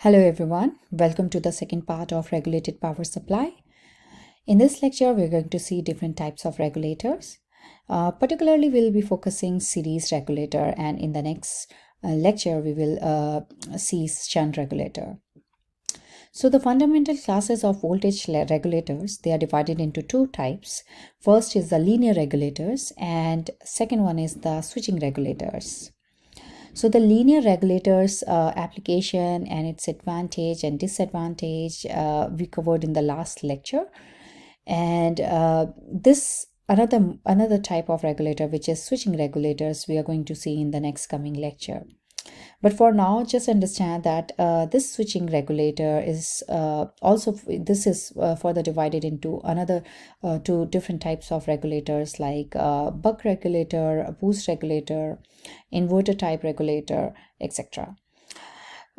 Hello everyone, welcome to the second part of regulated power supply. In this lecture, we're going to see different types of regulators. Particularly, we'll be focusing series regulator, and in the next lecture, we will see shunt regulator. So the fundamental classes of voltage regulators, they are divided into two types. First is the linear regulators and second one is the switching regulators. So the linear regulators application and its advantage and disadvantage we covered in the last lecture, and this another type of regulator, which is switching regulators, we are going to see in the next coming lecture. But for now, just understand that this switching regulator is this is further divided into another two different types of regulators, like buck regulator, a boost regulator, inverter type regulator, etc.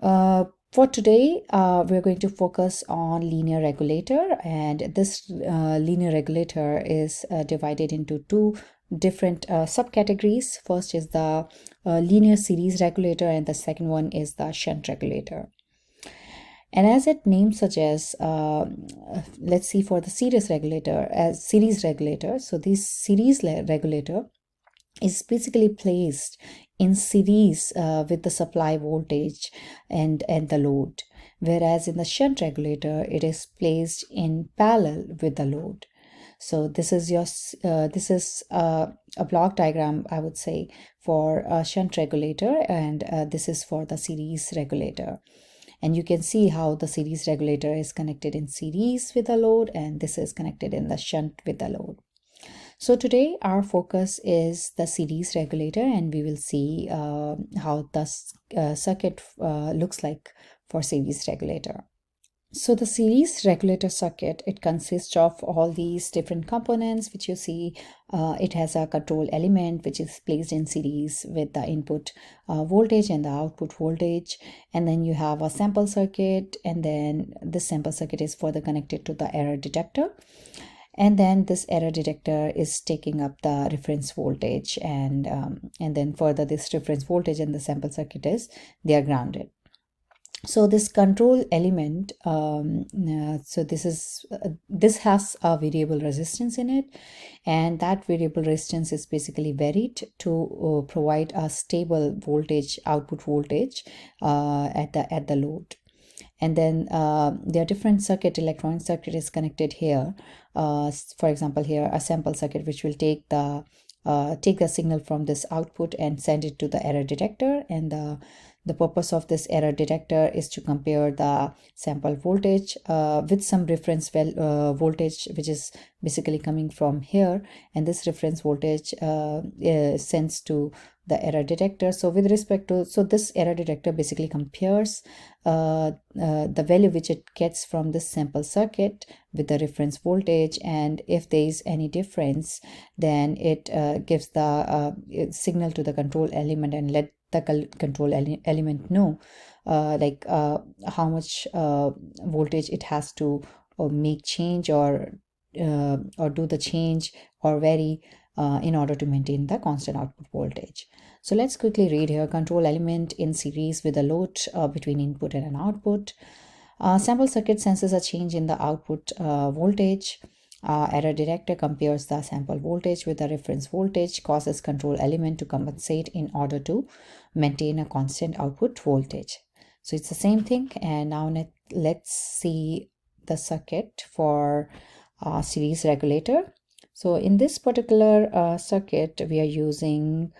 For today, we're going to focus on linear regulator, and this linear regulator is divided into two different subcategories. First is the linear series regulator, and the second one is the shunt regulator. And as its name suggests, let's see for the series regulator. So this series regulator is basically placed in series with the supply voltage and the load, whereas in the shunt regulator it is placed in parallel with the load. So this is a block diagram, I would say, for a shunt regulator, and this is for the series regulator. And you can see how the series regulator is connected in series with the load, and this is connected in the shunt with the load. So today our focus is the series regulator, and we will see how the circuit looks like for series regulator. So the series regulator circuit, it consists of all these different components which you see. It has a control element which is placed in series with the input voltage and the output voltage, and then you have a sample circuit, and then this sample circuit is further connected to the error detector. And then this error detector is taking up the reference voltage, and then further this reference voltage and the sample circuit they are grounded. So this control element, this has a variable resistance in it, and that variable resistance is basically varied to provide a stable voltage, output voltage at the load. And then there are different electronic circuit is connected here. For example, here a sample circuit which will take the signal from this output and send it to the error detector, and the purpose of this error detector is to compare the sample voltage with some reference voltage which is basically coming from here, and this reference voltage sends to the error detector. So with respect to, this error detector basically compares the value which it gets from this sample circuit with the reference voltage, and if there is any difference, then it gives the signal to the control element and let the control element know how much voltage it has to make change or do the change or vary in order to maintain the constant output voltage. So let's quickly read here. Control element in series with a load between input and an output. Sample circuit senses a change in the output voltage. Error detector compares the sample voltage with the reference voltage, causes control element to compensate in order to maintain a constant output voltage. So it's the same thing. And now let's see the circuit for series regulator. So in this particular circuit, we are using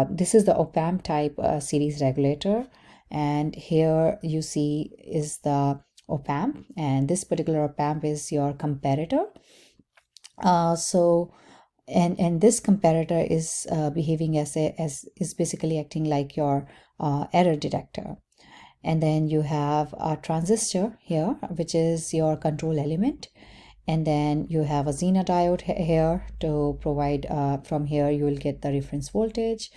this is the op-amp type series regulator, and here you see is the op-amp, and this particular op-amp is your comparator. And this comparator is behaving as is basically acting like your error detector. And then you have a transistor here, which is your control element, and then you have a Zener diode here to provide from here you will get the reference voltage,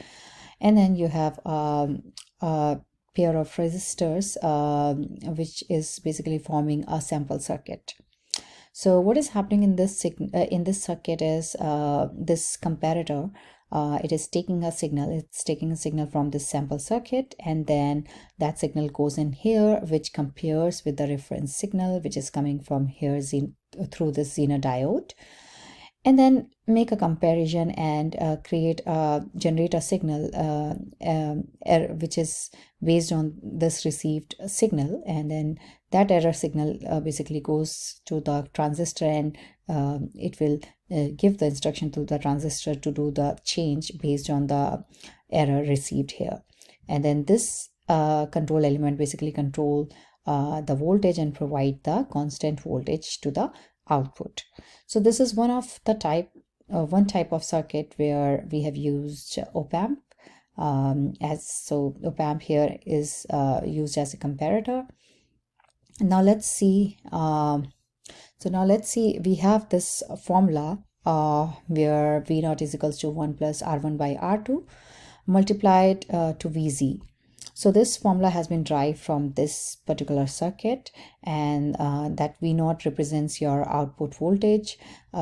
and then you have a pair of resistors which is basically forming a sample circuit. So what is happening in this circuit is this comparator. It is taking a signal. It's taking a signal from this sample circuit, and then that signal goes in here, which compares with the reference signal, which is coming from here through this Zener diode, and then make a comparison and generate a signal which is based on this received signal, and then that error signal basically goes to the transistor, and it will give the instruction to the transistor to do the change based on the error received here. And then this control element basically control the voltage and provide the constant voltage to the output. So this is one type of circuit where we have used op-amp. Op-amp here is used as a comparator. Now let's see. We have this formula where V naught is equals to 1 plus R1 by R2 multiplied to Vz. So this formula has been derived from this particular circuit, and that V naught represents your output voltage.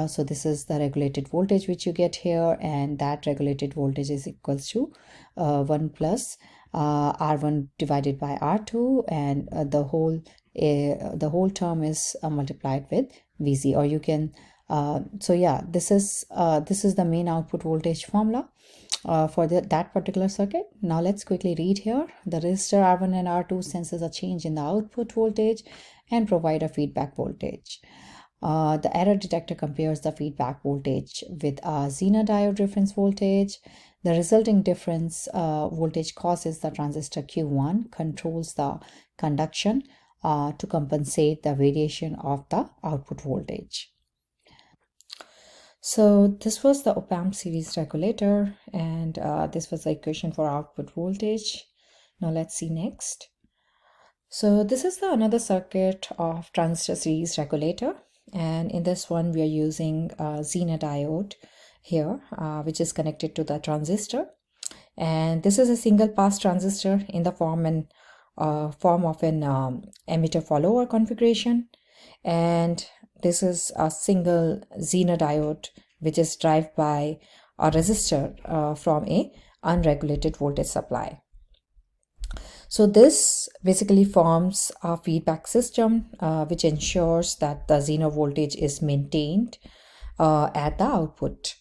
So this is the regulated voltage which you get here, and that regulated voltage is equals to 1 plus R1 divided by R2, and the whole term is multiplied with Vz, or you can this is the main output voltage formula for that particular circuit. Now let's quickly read here. The resistor R1 and R2 senses a change in the output voltage and provide a feedback voltage. The error detector compares the feedback voltage with a Zener diode reference voltage. The resulting difference voltage causes the transistor Q1 controls the conduction to compensate the variation of the output voltage. So this was the op-amp series regulator, and this was the equation for output voltage. Now let's see next. So this is another circuit of transistor series regulator, and in this one we are using a Zener diode here, which is connected to the transistor, and this is a single pass transistor in the form of an emitter follower configuration, and this is a single Zener diode which is driven by a resistor from a unregulated voltage supply. So this basically forms a feedback system which ensures that the Zener voltage is maintained at the output.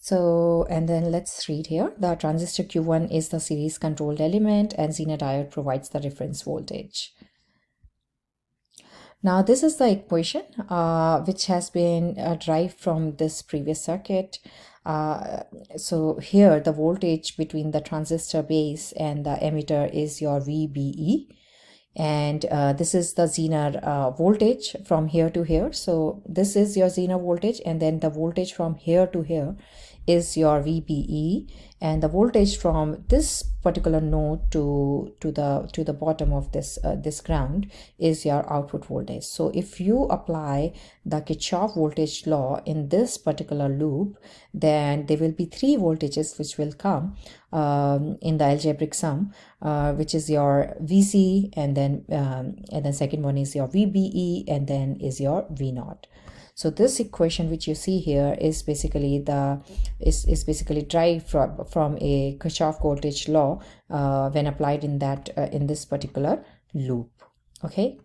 So, and then let's read here. The transistor Q1 is the series controlled element, and Zener diode provides the reference voltage. Now this is the equation which has been derived from this previous circuit. So here the voltage between the transistor base and the emitter is your VBE, and this is the Zener voltage from here to here. So this is your Zener voltage, and then the voltage from here to here is your VBE, and the voltage from this particular node to the bottom of this ground is your output voltage. So if you apply the Kirchhoff voltage law in this particular loop, then there will be three voltages which will come in the algebraic sum, which is your VC, and then second one is your VBE, and then is your V naught. So this equation which you see here is basically derived from a Kirchhoff voltage law when applied in this particular loop. Okay.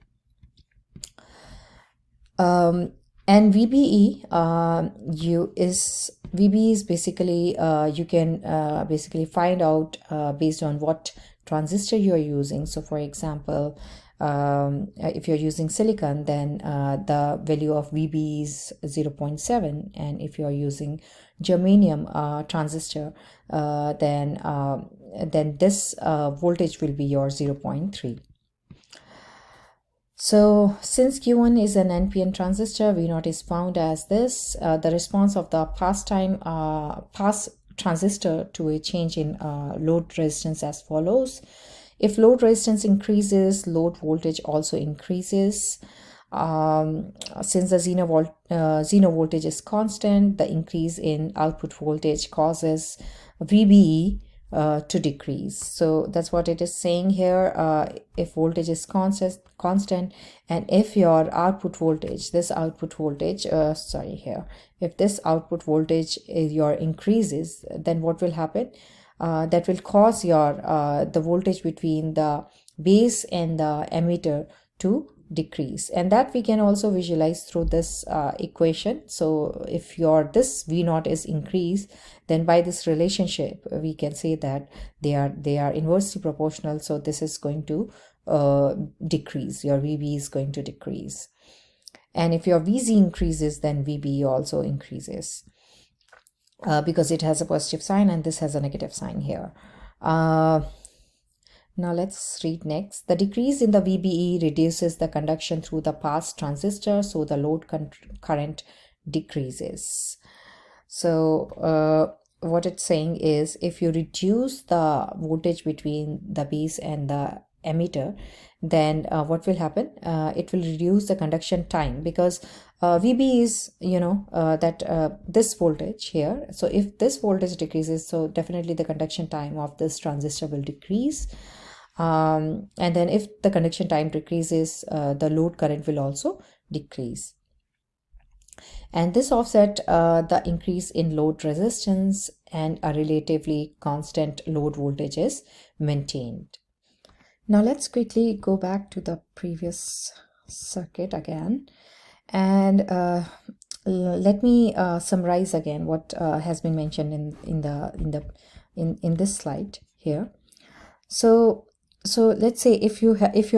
And VBE VBE is basically you can basically find out based on what transistor you are using. So for example, if you're using silicon, then the value of VB is 0.7, and if you're using germanium transistor, then this voltage will be your 0.3. So since Q1 is an NPN transistor, V naught is found as this. The response of the pass transistor to a change in load resistance as follows. If load resistance increases, load voltage also increases. Since the Zener voltage is constant, the increase in output voltage causes VBE to decrease. So that's what it is saying here. If voltage is constant, and if your output voltage, this output voltage, sorry here, if this output voltage is your increases, then what will happen? That will cause your the voltage between the base and the emitter to decrease, and that we can also visualize through this equation. So if your this V naught is increased, then by this relationship we can say that they are inversely proportional. So this is going to decrease, your VB is going to decrease, and if your VZ increases, then VB also increases, because it has a positive sign and this has a negative sign here. Now let's read next. The decrease in the VBE reduces the conduction through the pass transistor, so the load current decreases. So what it's saying is, if you reduce the voltage between the base and the emitter, then what will happen? It will reduce the conduction time, because VB is, this voltage here. So if this voltage decreases, so definitely the conduction time of this transistor will decrease. And then if the conduction time decreases, the load current will also decrease. And this offset the increase in load resistance, and a relatively constant load voltage is maintained. Now let's quickly go back to the previous circuit again, and let me summarize again what has been mentioned in this slide here. So let's say if your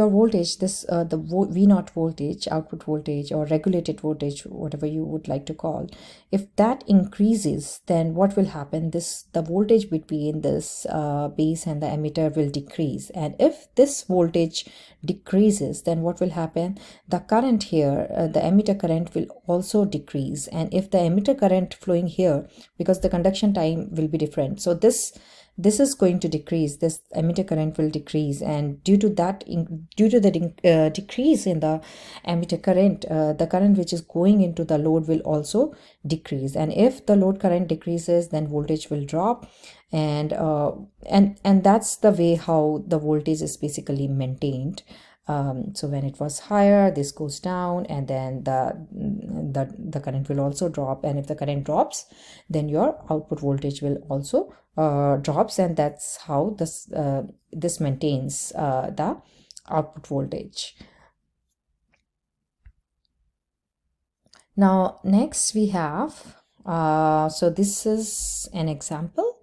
voltage, this the V naught voltage, output voltage, or regulated voltage, whatever you would like to call, if that increases, then what will happen? The voltage between this base and the emitter will decrease, and if this voltage decreases, then what will happen? The current here, the emitter current, will also decrease, and if the emitter current flowing here, because the conduction time will be different, so this is going to decrease, this emitter current will decrease, and due to the decrease in the emitter current, the current which is going into the load will also decrease, and if the load current decreases, then voltage will drop, and that's the way how the voltage is basically maintained. So when it was higher, this goes down, and then the current will also drop, and if the current drops, then your output voltage will also drops, and that's how this maintains the output voltage. Now next we have so this is an example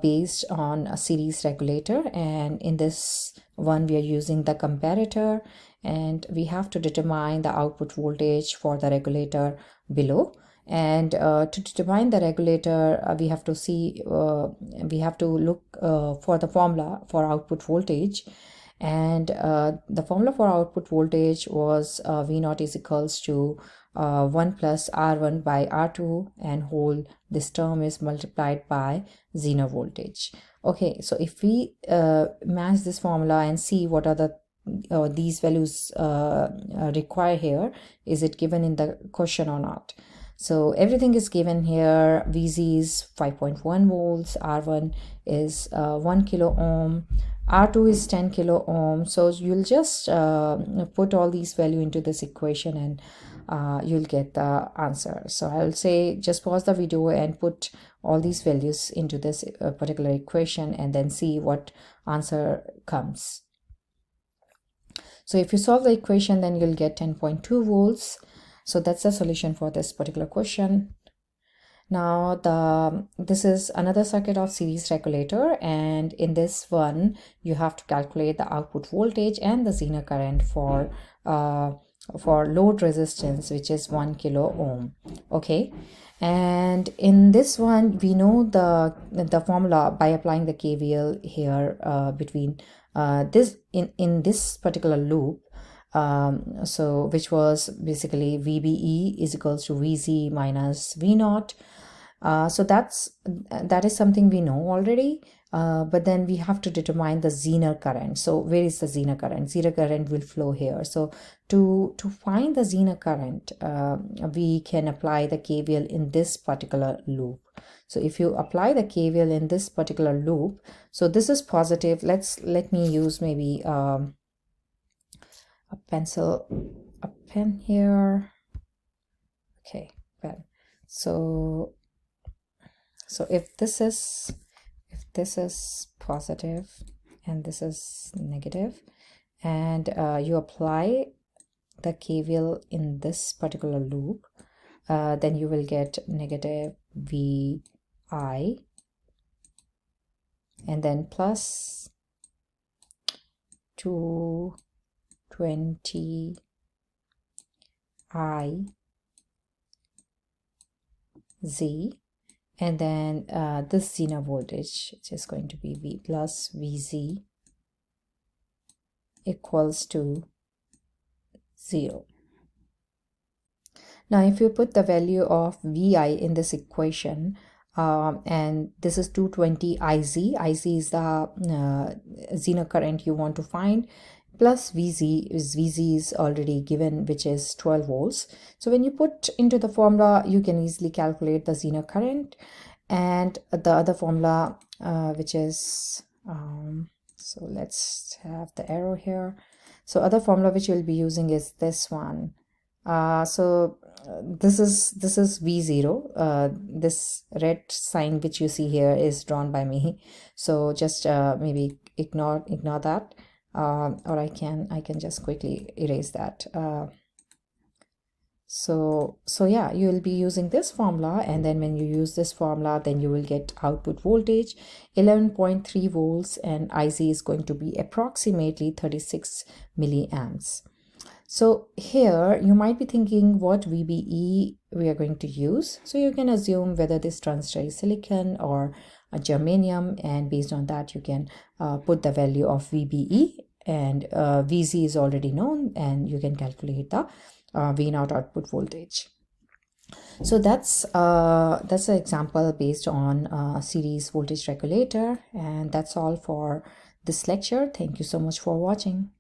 based on a series regulator, and in this one we are using the comparator, and we have to determine the output voltage for the regulator below. And to determine the regulator, we have to look for the formula for output voltage, and the formula for output voltage was V naught is equals to 1 plus R1 by R2, and whole this term is multiplied by zener voltage. Okay, so if we match this formula and see what are the these values require here, is it given in the question or not? So everything is given here. VZ is 5.1 volts, R1 is 1 kilo ohm, R2 is 10 kilo ohm. So you'll just put all these value into this equation, and you'll get the answer. So I'll say just pause the video and put all these values into this particular equation, and then see what answer comes. So if you solve the equation, then you'll get 10.2 volts. So that's the solution for this particular question. Now this is another circuit of series regulator, and in this one you have to calculate the output voltage and the zener current for load resistance, which is 1 kilo ohm. Okay, and in this one we know the formula by applying the KVL here between this in this particular loop. So which was basically VBE is equals to VZ minus V naught. So that is something we know already, but then we have to determine the zener current. So where is the zener current? Zener current will flow here. So to find the zener current, we can apply the KVL in this particular loop. So if you apply the KVL in this particular loop, so this is positive. Let me use maybe a pen here. Okay, pen. So if this is positive and this is negative, and you apply the KVL in this particular loop, then you will get negative VI and then plus 220 I Z, and then this Zener voltage, which is going to be V plus VZ equals to 0. Now if you put the value of VI in this equation, and this is 220 IZ is the Zener current you want to find, plus VZ is already given, which is 12 volts. So when you put into the formula, you can easily calculate the Zener current. And the other formula, which is so let's have the arrow here. So other formula which we'll be using is this one. This is V0. This red sign which you see here is drawn by me, so just maybe ignore that, or I can just quickly erase that. So yeah, you will be using this formula, and then when you use this formula, then you will get output voltage 11.3 volts, and IZ is going to be approximately 36 milliamps. So here you might be thinking what VBE we are going to use. So you can assume whether this transistor is silicon or a germanium, and based on that you can put the value of VBE, and VZ is already known, and you can calculate the V0 output voltage. So that's an example based on series voltage regulator, and that's all for this lecture. Thank you so much for watching.